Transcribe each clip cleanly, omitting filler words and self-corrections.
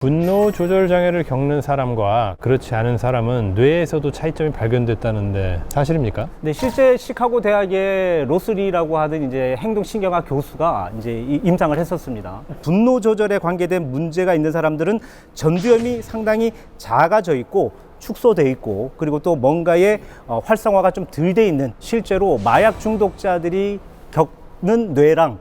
분노 조절 장애를 겪는 사람과 그렇지 않은 사람은 뇌에서도 차이점이 발견됐다는데 사실입니까? 네, 실제 시카고 대학의 로스리라고 하는 이제 행동신경학 교수가 이제 임상을 했었습니다. 분노 조절에 관계된 문제가 있는 사람들은 전두엽이 상당히 작아져 있고 축소돼 있고 그리고 또 뭔가의 활성화가 좀 덜 돼 있는, 실제로 마약 중독자들이 겪는 뇌랑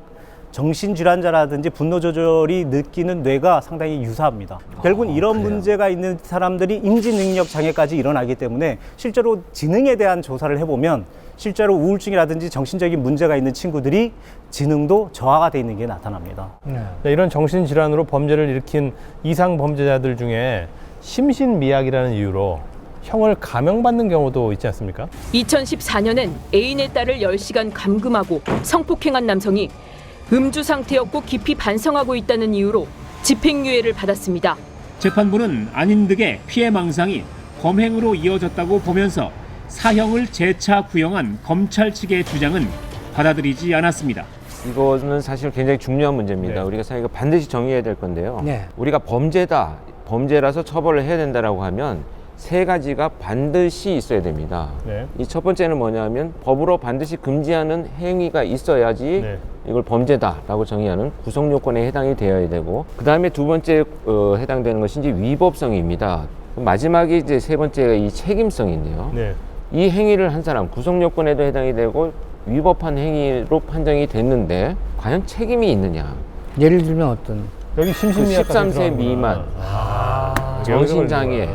정신질환자라든지 분노 조절이 느끼는 뇌가 상당히 유사합니다. 결국은 이런 그래요? 문제가 있는 사람들이 인지 능력 장애까지 일어나기 때문에 실제로 지능에 대한 조사를 해보면 실제로 우울증이라든지 정신적인 문제가 있는 친구들이 지능도 저하가 돼 있는 게 나타납니다. 이런 정신질환으로 범죄를 일으킨 이상 범죄자들 중에 심신미약이라는 이유로 형을 감형받는 경우도 있지 않습니까? 2014년엔 애인의 딸을 10시간 감금하고 성폭행한 남성이 음주 상태였고 깊이 반성하고 있다는 이유로 집행유예를 받았습니다. 재판부는 아닌 득의 피해망상이 범행으로 이어졌다고 보면서 사형을 재차 구형한 검찰 측의 주장은 받아들이지 않았습니다. 이거는 사실 굉장히 중요한 문제입니다. 네. 우리가 사회가 반드시 정의해야 될 건데요. 네. 우리가 범죄라서 처벌을 해야 된다라고 하면 세 가지가 반드시 있어야 됩니다. 네. 이 첫 번째는 뭐냐면 법으로 반드시 금지하는 행위가 있어야지 네. 이걸 범죄다라고 정의하는 구성 요건에 해당이 되어야 되고, 그 다음에 두 번째 해당되는 것이 이제 위법성입니다. 마지막에 이제 세 번째가 이 책임성인데요. 네. 이 행위를 한 사람 구성 요건에도 해당이 되고 위법한 행위로 판정이 됐는데 과연 책임이 있느냐? 예를 들면 어떤? 여기 그 심신미약 13세 미만, 정신장애,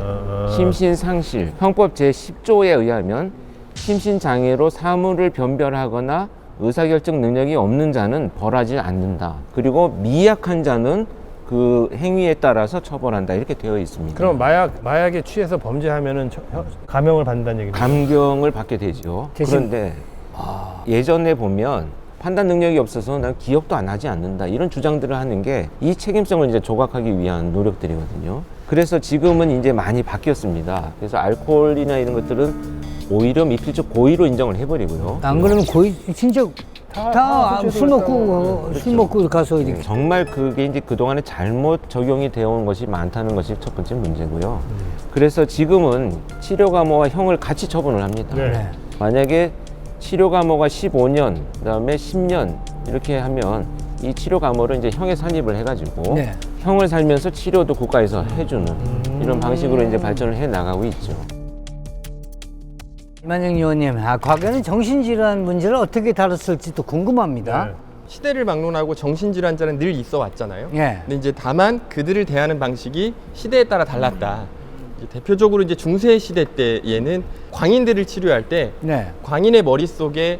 심신상실, 형법 제10조에 의하면 심신장애로 사물을 변별하거나 의사결정 능력이 없는 자는 벌하지 않는다. 그리고 미약한 자는 그 행위에 따라서 처벌한다. 이렇게 되어 있습니다. 그럼 마약에 취해서 범죄하면은 감형을 받는다는 얘기죠? 감경을 받게 되죠. 대신- 그런데 예전에 보면 판단 능력이 없어서 난 기억도 안 하지 않는다, 이런 주장들을 하는 게 이 책임성을 이제 조각하기 위한 노력들이거든요. 그래서 지금은 이제 많이 바뀌었습니다. 그래서 알코올이나 이런 것들은 오히려 미필적 고의로 인정을 해버리고요. 안 그러면 거의 진짜 다 술 먹고 그렇죠. 술 먹고 가서 이렇게 정말 그게 이제 그동안에 잘못 적용이 되어 온 것이 많다는 것이 첫 번째 문제고요. 그래서 지금은 치료 감호와 형을 같이 처분을 합니다. 네. 네. 만약에 치료 감호가 15년, 그다음에 10년 이렇게 하면 이 치료 감호를 이제 형에 산입을 해가지고 네. 형을 살면서 치료도 국가에서 해주는 이런 방식으로 이제 발전을 해 나가고 있죠. 이만영 의원님, 과거에는 정신질환 문제를 어떻게 다뤘을지 또 궁금합니다. 네. 시대를 막론하고 정신질환자는 늘 있어 왔잖아요. 예. 근데 이제 다만 그들을 대하는 방식이 시대에 따라 달랐다. 이제 대표적으로 이제 중세 시대 때에는 광인들을 치료할 때 네. 광인의 머릿속에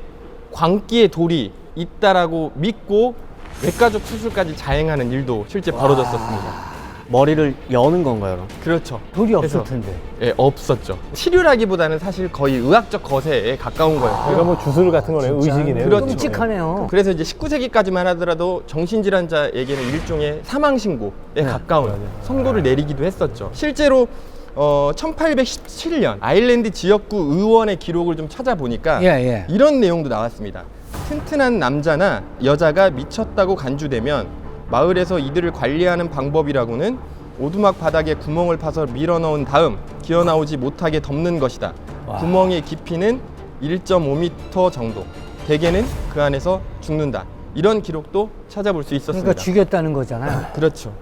광기의 돌이 있다라고 믿고 외과적 수술까지 자행하는 일도 실제 벌어졌었습니다. 머리를 여는 건가요, 그럼? 그렇죠. 돌이 없을 그래서, 텐데. 예, 없었죠. 치료라기보다는 사실 거의 의학적 거세에 가까운 거였고요. 그러니까 뭐 주술 같은 거네요. 의식이네요. 그렇죠. 끔찍하네요. 그래서 이제 19세기까지만 하더라도 정신질환자에게는 일종의 사망신고에 가까운 선고를 내리기도 했었죠. 실제로 1817년 아일랜드 지역구 의원의 기록을 좀 찾아보니까 예, 예. 이런 내용도 나왔습니다. 튼튼한 남자나 여자가 미쳤다고 간주되면 마을에서 이들을 관리하는 방법이라고는 오두막 바닥에 구멍을 파서 밀어넣은 다음 기어나오지 못하게 덮는 것이다. 구멍의 깊이는 1.5m 정도. 대개는 그 안에서 죽는다. 이런 기록도 찾아볼 수 있었습니다. 그러니까 죽였다는 거잖아요. 그렇죠.